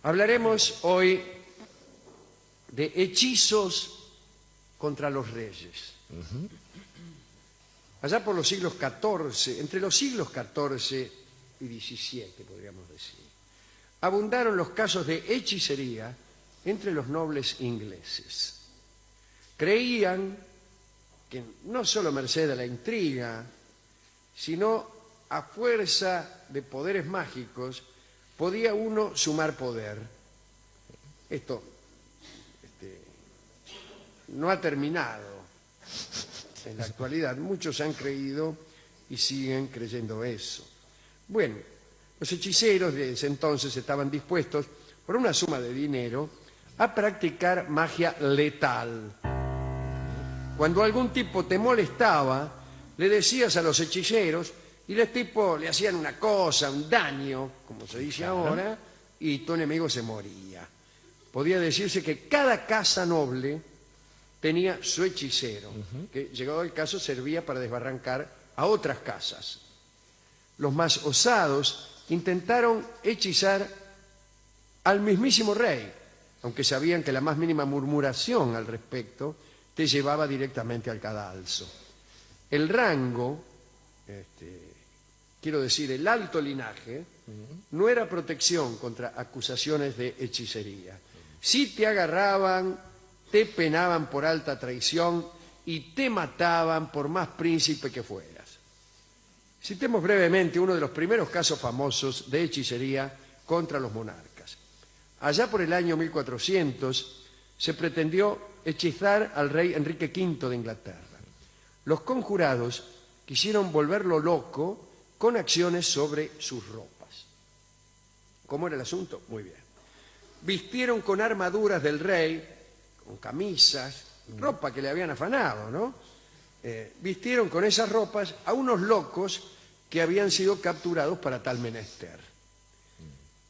Hablaremos hoy de hechizos contra los reyes. Allá por los siglos XIV, entre los siglos XIV y XVII, podríamos decir, abundaron los casos de hechicería entre los nobles ingleses. Creían que no solo merced a la intriga, sino a fuerza de poderes mágicos, podía uno sumar poder. Esto no ha terminado en la actualidad. Muchos han creído y siguen creyendo eso. Bueno, los hechiceros de ese entonces estaban dispuestos, por una suma de dinero, a practicar magia letal. Cuando algún tipo te molestaba, le decías a los hechiceros y los tipos le hacían una cosa, un daño, como se dice ahora, y tu enemigo se moría. Podía decirse que cada casa noble tenía su hechicero, que llegado el caso servía para desbarrancar a otras casas. Los más osados intentaron hechizar al mismísimo rey, aunque sabían que la más mínima murmuración al respecto te llevaba directamente al cadalso. El rango, quiero decir, el alto linaje, no era protección contra acusaciones de hechicería. Si te agarraban, te penaban por alta traición y te mataban por más príncipe que fueras. Citemos brevemente uno de los primeros casos famosos de hechicería contra los monarcas. Allá por el año 1400 se pretendió hechizar al rey Enrique V de Inglaterra. Los conjurados quisieron volverlo loco con acciones sobre sus ropas. ¿Cómo era el asunto? Muy bien. Vistieron con armaduras del rey, con camisas, ropa que le habían afanado, ¿no? Vistieron con esas ropas a unos locos que habían sido capturados para tal menester.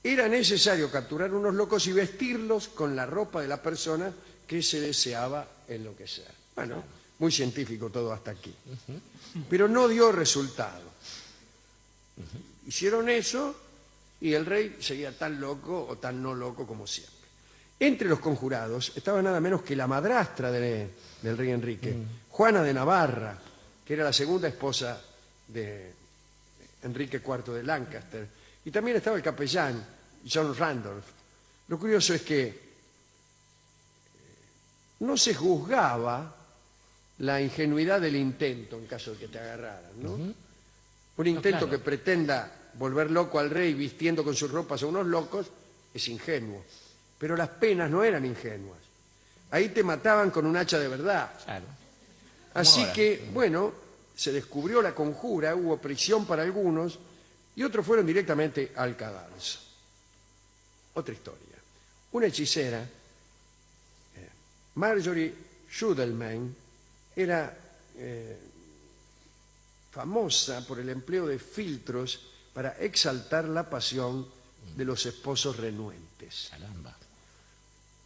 Era necesario capturar unos locos y vestirlos con la ropa de la persona que se deseaba enloquecer. Bueno, muy científico todo hasta aquí. Pero no dio resultado. Hicieron eso y el rey seguía tan loco o tan no loco como siempre. Entre los conjurados estaba nada menos que la madrastra del rey Enrique, Juana de Navarra, que era la segunda esposa de Enrique IV de Lancaster. Y también estaba el capellán, John Randolph. Lo curioso es que no se juzgaba la ingenuidad del intento en caso de que te agarraran, ¿no? Un intento que pretenda volver loco al rey vistiendo con sus ropas a unos locos es ingenuo. Pero las penas no eran ingenuas. Ahí te mataban con un hacha de verdad. Claro. Así que, bueno, se descubrió la conjura, hubo prisión para algunos y otros fueron directamente al cadalso. Otra historia. Una hechicera, Marjorie Schudelman, era famosa por el empleo de filtros para exaltar la pasión de los esposos renuentes. Caramba.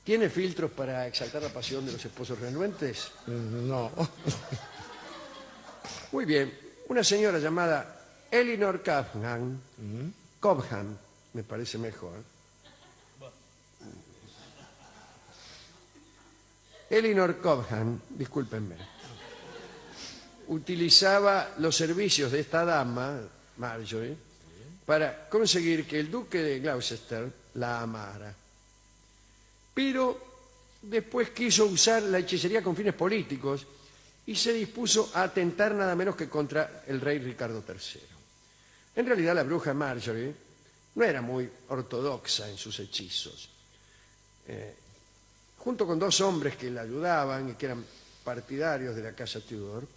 ¿Tiene filtros para exaltar la pasión de los esposos renuentes? No. Muy bien. Una señora llamada Elinor Cobham, Cobham, me parece mejor. Elinor Cobham, discúlpenme, utilizaba los servicios de esta dama, Marjorie, para conseguir que el duque de Gloucester la amara. Pero después quiso usar la hechicería con fines políticos y se dispuso a atentar nada menos que contra el rey Ricardo III. En realidad la bruja Marjorie no era muy ortodoxa en sus hechizos. Junto con dos hombres que la ayudaban y que eran partidarios de la casa Tudor,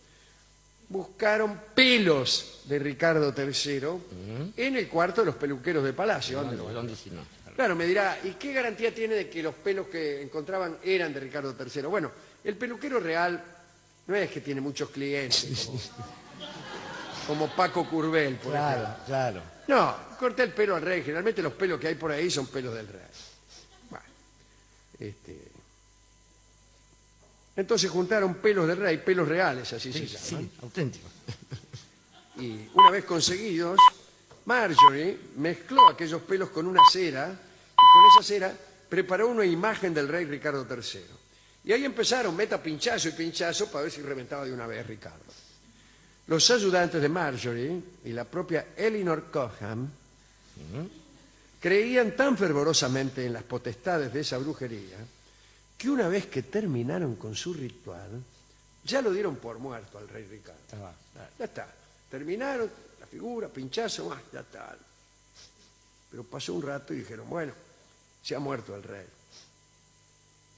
buscaron pelos de Ricardo III en el cuarto de los peluqueros de palacio. ¿Dónde si no? Claro, me dirá, ¿y qué garantía tiene de que los pelos que encontraban eran de Ricardo III? Bueno, el peluquero real no es que tiene muchos clientes, como Paco Curbel, por ejemplo. Claro. No, corté el pelo al rey. Generalmente los pelos que hay por ahí son pelos del rey. Bueno, entonces juntaron pelos del rey, pelos reales, así se llaman. Sí, auténticos. Y una vez conseguidos, Marjorie mezcló aquellos pelos con una cera y con esa cera preparó una imagen del rey Ricardo III. Y ahí empezaron, meta pinchazo y pinchazo, para ver si reventaba de una vez Ricardo. Los ayudantes de Marjorie y la propia Elinor Cobham creían tan fervorosamente en las potestades de esa brujería que una vez que terminaron con su ritual, ya lo dieron por muerto al rey Ricardo. Ya está. Terminaron, la figura, pinchazo, ya está. Pero pasó un rato y dijeron, bueno, se ha muerto el rey.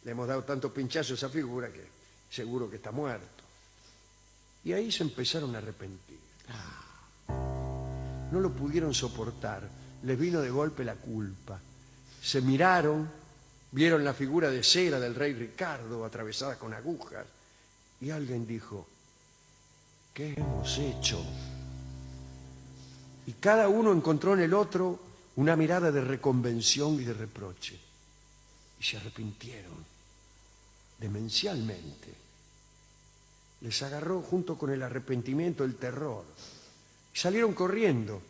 Le hemos dado tanto pinchazo a esa figura que seguro que está muerto. Y ahí se empezaron a arrepentir. No lo pudieron soportar. Les vino de golpe la culpa. Se miraron, vieron la figura de cera del rey Ricardo atravesada con agujas. Y alguien dijo, ¿qué hemos hecho? Y cada uno encontró en el otro una mirada de reconvención y de reproche. Y se arrepintieron demencialmente. Les agarró junto con el arrepentimiento el terror. Y salieron corriendo,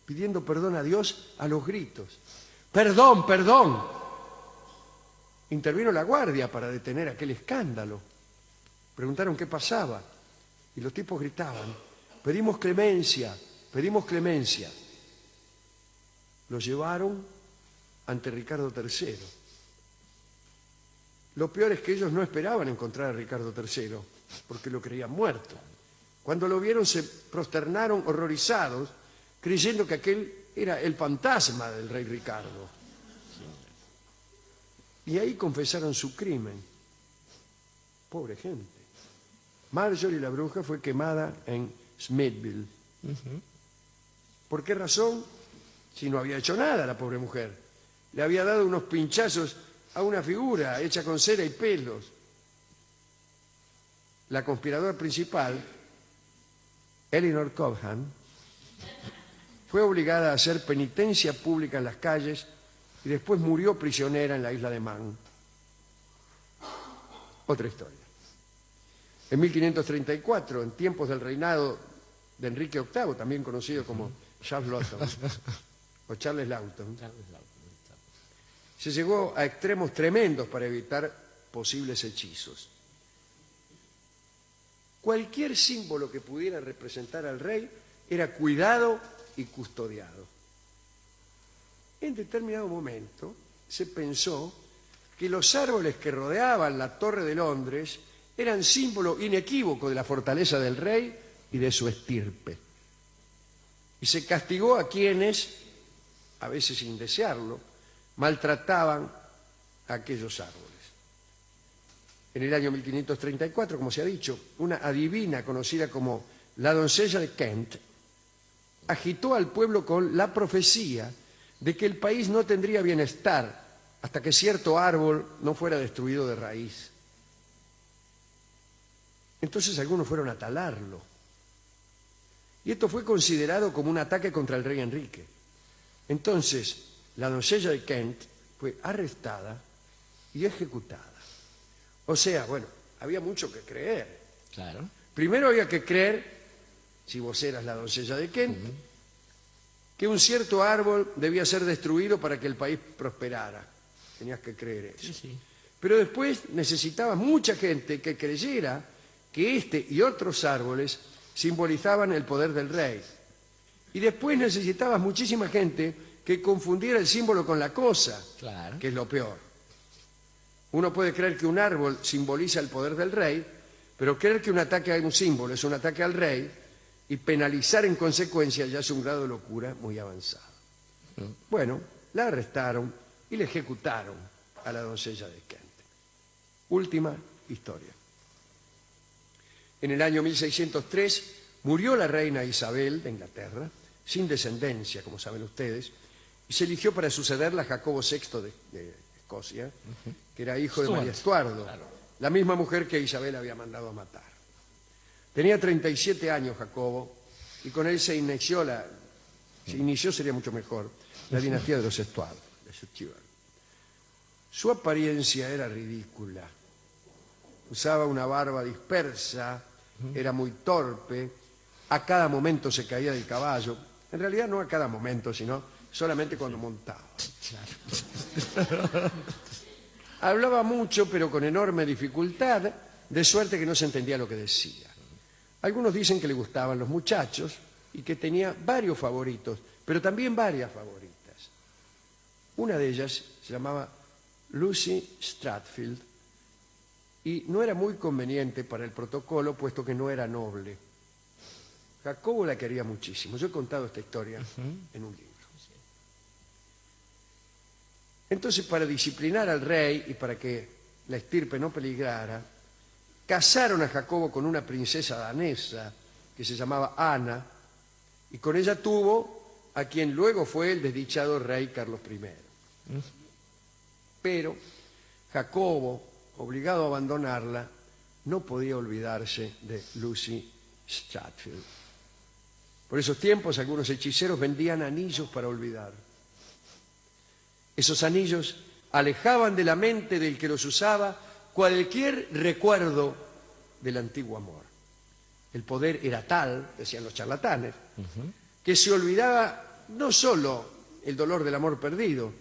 pidiendo perdón a Dios a los gritos. ¡Perdón, perdón! Intervino la guardia para detener aquel escándalo. Preguntaron qué pasaba. Y los tipos gritaban, pedimos clemencia, pedimos clemencia. Los llevaron ante Ricardo III. Lo peor es que ellos no esperaban encontrar a Ricardo III, porque lo creían muerto. Cuando lo vieron se prosternaron horrorizados, creyendo que aquel era el fantasma del rey Ricardo. Y ahí confesaron su crimen. Pobre gente. Marjorie la bruja fue quemada en Smithville. ¿Por qué razón? Si no había hecho nada la pobre mujer. Le había dado unos pinchazos a una figura hecha con cera y pelos. La conspiradora principal, Elinor Cobham, fue obligada a hacer penitencia pública en las calles y después murió prisionera en la isla de Man. Otra historia. En 1534, en tiempos del reinado de Enrique VIII, también conocido como Charles Lawton, o Charles Lawton, se llegó a extremos tremendos para evitar posibles hechizos. Cualquier símbolo que pudiera representar al rey era cuidado y custodiado. En determinado momento se pensó que los árboles que rodeaban la Torre de Londres eran símbolo inequívoco de la fortaleza del rey y de su estirpe. Y se castigó a quienes, a veces sin desearlo, maltrataban a aquellos árboles. En el año 1534, como se ha dicho, una adivina conocida como la doncella de Kent agitó al pueblo con la profecía de que el país no tendría bienestar hasta que cierto árbol no fuera destruido de raíz. Entonces algunos fueron a talarlo. Y esto fue considerado como un ataque contra el rey Enrique. Entonces, la doncella de Kent fue arrestada y ejecutada. O sea, bueno, había mucho que creer. Claro. Primero había que creer, si vos eras la doncella de Kent, que un cierto árbol debía ser destruido para que el país prosperara. Tenías que creer eso. Sí. Pero después necesitabas mucha gente que creyera que este y otros árboles simbolizaban el poder del rey. Y después necesitabas muchísima gente que confundiera el símbolo con la cosa, Claro. que es lo peor. Uno puede creer que un árbol simboliza el poder del rey, pero creer que un ataque a un símbolo es un ataque al rey y penalizar en consecuencia ya es un grado de locura muy avanzado. Bueno, la arrestaron y la ejecutaron a la doncella de Kent. Última historia. En el año 1603 murió la reina Isabel de Inglaterra, sin descendencia, como saben ustedes, y se eligió para sucederla a Jacobo VI de Escocia, que era hijo de María Estuardo, Claro. la misma mujer que Isabel había mandado a matar. Tenía 37 años Jacobo, y con él se inició sería mucho mejor, la dinastía de los Estuardo, de Stuart. Su apariencia era ridícula. Usaba una barba dispersa, era muy torpe, a cada momento se caía del caballo. En realidad no a cada momento, sino solamente cuando montaba. Hablaba mucho, pero con enorme dificultad, de suerte que no se entendía lo que decía. Algunos dicen que le gustaban los muchachos y que tenía varios favoritos, pero también varias favoritas. Una de ellas se llamaba Lucy Stratfield y no era muy conveniente para el protocolo, puesto que no era noble. Jacobo la quería muchísimo. Yo he contado esta historia en un libro. Entonces, para disciplinar al rey y para que la estirpe no peligrara, casaron a Jacobo con una princesa danesa que se llamaba Ana, y con ella tuvo a quien luego fue el desdichado rey Carlos I. Pero Jacobo, obligado a abandonarla, no podía olvidarse de Lucy Stratfield. Por esos tiempos algunos hechiceros vendían anillos para olvidar. Esos anillos alejaban de la mente del que los usaba cualquier recuerdo del antiguo amor. El poder era tal, decían los charlatanes, que se olvidaba no solo el dolor del amor perdido,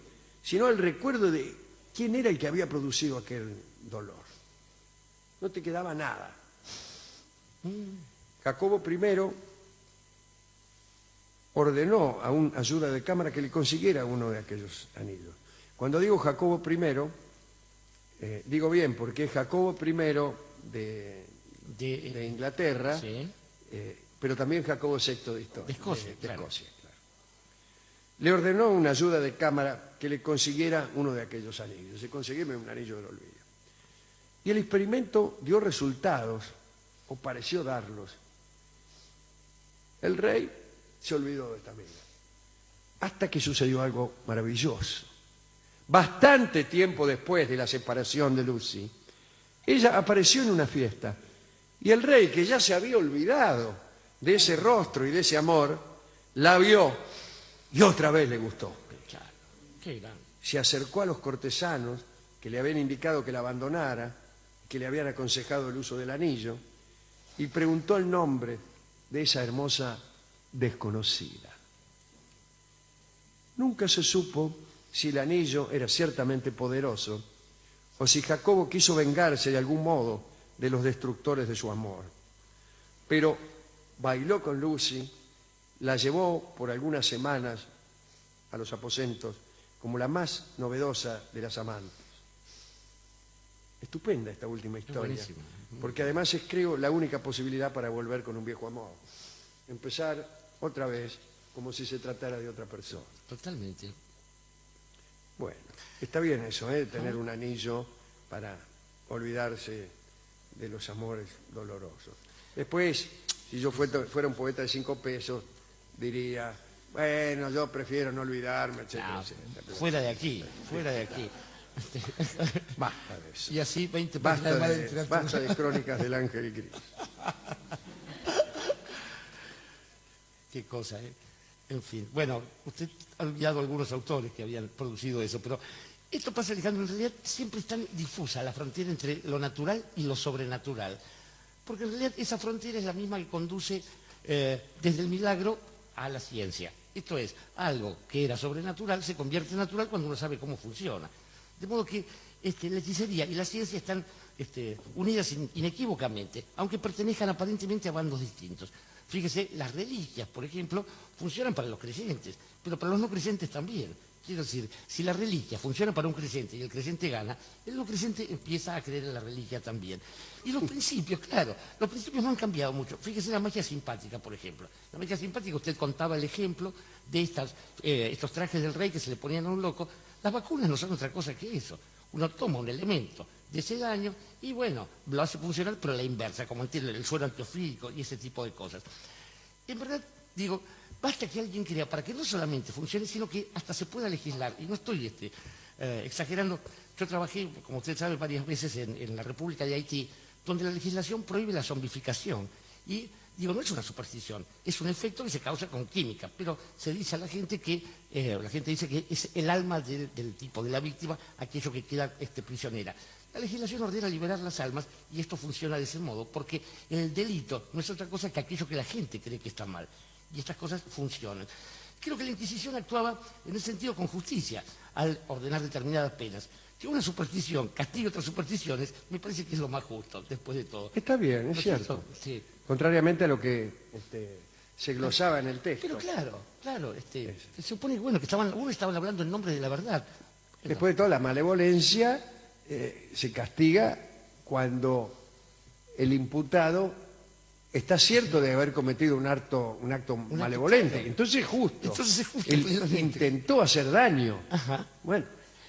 sino el recuerdo de quién era el que había producido aquel dolor. No te quedaba nada. Jacobo I ordenó a un ayuda de cámara que le consiguiera uno de aquellos anillos. Cuando digo Jacobo I, digo bien, porque es Jacobo I de Inglaterra, Sí. pero también Jacobo VI De Escocia, de claro. Escocia, claro. Le ordenó a una ayuda de cámara que le consiguiera uno de aquellos anillos, y conseguirme un anillo del olvido. Y el experimento dio resultados, o pareció darlos. El rey se olvidó de esta amiga, hasta que sucedió algo maravilloso. Bastante tiempo después de la separación de Lucy, ella apareció en una fiesta, y el rey, que ya se había olvidado de ese rostro y de ese amor, la vio y otra vez le gustó. Claro. Qué gran. Se acercó a los cortesanos que le habían indicado que la abandonara, que le habían aconsejado el uso del anillo, y preguntó el nombre de esa hermosa desconocida. Nunca se supo si el anillo era ciertamente poderoso o si Jacobo quiso vengarse de algún modo de los destructores de su amor. Pero bailó con Lucy, la llevó por algunas semanas a los aposentos como la más novedosa de las amantes. Estupenda esta última historia, buenísima. porque además es, creo, la única posibilidad para volver con un viejo amor. Empezar otra vez como si se tratara de otra persona. Totalmente. Bueno, está bien eso, tener un anillo para olvidarse de los amores dolorosos. Después, si yo fuera un poeta de 5 pesos, diría, bueno, yo prefiero no olvidarme, etcétera, No, etcétera. fuera de aquí, fuera de aquí. Basta de eso. Y así 20 Basta páginas más de de, literatura. basta de crónicas del ángel gris. Qué cosa, ¿eh? En fin, bueno, usted ha olvidado algunos autores que habían producido eso, pero esto pasa, Alejandro, en realidad siempre está difusa la frontera entre lo natural y lo sobrenatural, porque en realidad esa frontera es la misma que conduce desde el milagro a la ciencia. Esto es, algo que era sobrenatural se convierte en natural cuando uno sabe cómo funciona. De modo que la hechicería y la ciencia están unidas inequívocamente, aunque pertenezcan aparentemente a bandos distintos. Fíjese, las reliquias, por ejemplo, funcionan para los creyentes, pero para los no creyentes también. Quiero decir, si la reliquia funciona para un creyente y el creyente gana, el no creyente empieza a creer en la reliquia también. Y los principios, claro, los principios no han cambiado mucho. Fíjese la magia simpática, por ejemplo. La magia simpática, usted contaba el ejemplo de estos trajes del rey que se le ponían a un loco. Las vacunas no son otra cosa que eso. Uno toma un elemento de ese daño y, bueno, lo hace funcionar, pero a la inversa, como el suero antiofídico y ese tipo de cosas. En verdad, digo, basta que alguien crea para que no solamente funcione, sino que hasta se pueda legislar. Y no estoy exagerando. Yo trabajé, como usted sabe, varias veces en la República de Haití, donde la legislación prohíbe la zombificación. Y, digo, no es una superstición, es un efecto que se causa con química. Pero se dice a la gente que, dice que es el alma del tipo, de la víctima, aquello que queda prisionera. La legislación ordena liberar las almas y esto funciona de ese modo, porque el delito no es otra cosa que aquello que la gente cree que está mal. Y estas cosas funcionan. Creo que la Inquisición actuaba en ese sentido con justicia al ordenar determinadas penas. Si una superstición castiga otras supersticiones, me parece que es lo más justo, después de todo. Está bien, ¿No es es cierto. Sí. Contrariamente a lo que se glosaba en el texto. Pero claro, se supone que, bueno, que uno estaban hablando en nombre de la verdad. Después de todo, la malevolencia se castiga cuando el imputado está cierto de haber cometido un acto malevolente. claro. Entonces es justo. Entonces es justo, Él precisamente. intentó hacer daño. Ajá. Bueno,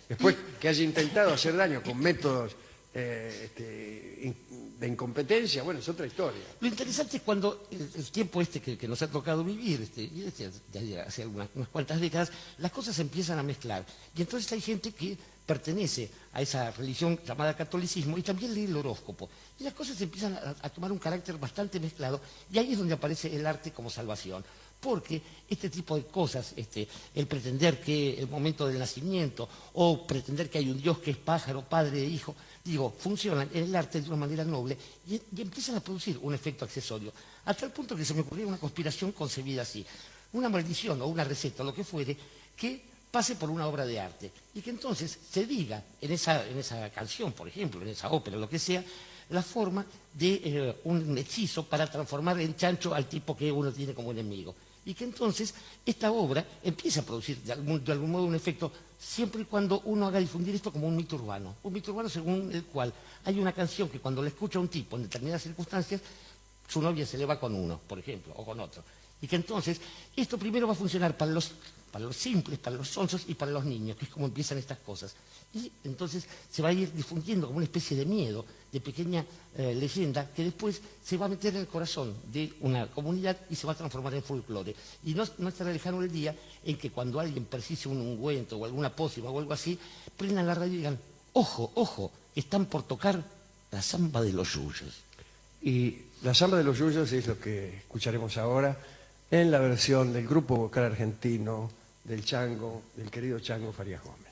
después que haya intentado hacer daño con métodos de incompetencia, bueno, es otra historia. Lo interesante es cuando el tiempo que nos ha tocado vivir, y desde hace unas cuantas décadas, las cosas se empiezan a mezclar. Y entonces hay gente que pertenece a esa religión llamada catolicismo y también lee el horóscopo. Y las cosas empiezan a tomar un carácter bastante mezclado, y ahí es donde aparece el arte como salvación. Porque este tipo de cosas, el pretender que el momento del nacimiento o pretender que hay un Dios que es pájaro, padre e hijo, funcionan en el arte de una manera noble y empiezan a producir un efecto accesorio. A tal punto que se me ocurrió una conspiración concebida así, una maldición o una receta o lo que fuere, que pase por una obra de arte y que entonces se diga en esa canción, por ejemplo, en esa ópera, lo que sea, la forma de un hechizo para transformar en chancho al tipo que uno tiene como enemigo. Y que entonces esta obra empiece a producir de algún modo un efecto, siempre y cuando uno haga difundir esto como un mito urbano. Un mito urbano según el cual hay una canción que cuando la escucha un tipo en determinadas circunstancias, su novia se le va con uno, por ejemplo, o con otro. Y que entonces esto primero va a funcionar para los simples, para los sonsos y para los niños, que es como empiezan estas cosas. Y entonces se va a ir difundiendo como una especie de miedo, de pequeña leyenda, que después se va a meter en el corazón de una comunidad y se va a transformar en folclore. Y no estará lejano el día en que cuando alguien precise un ungüento o alguna pócima o algo así, prendan la radio y digan, ojo, ojo, están por tocar la samba de los yuyos. Y la samba de los yuyos es lo que escucharemos ahora en la versión del grupo vocal argentino del Chango, del querido Chango Farías Gómez.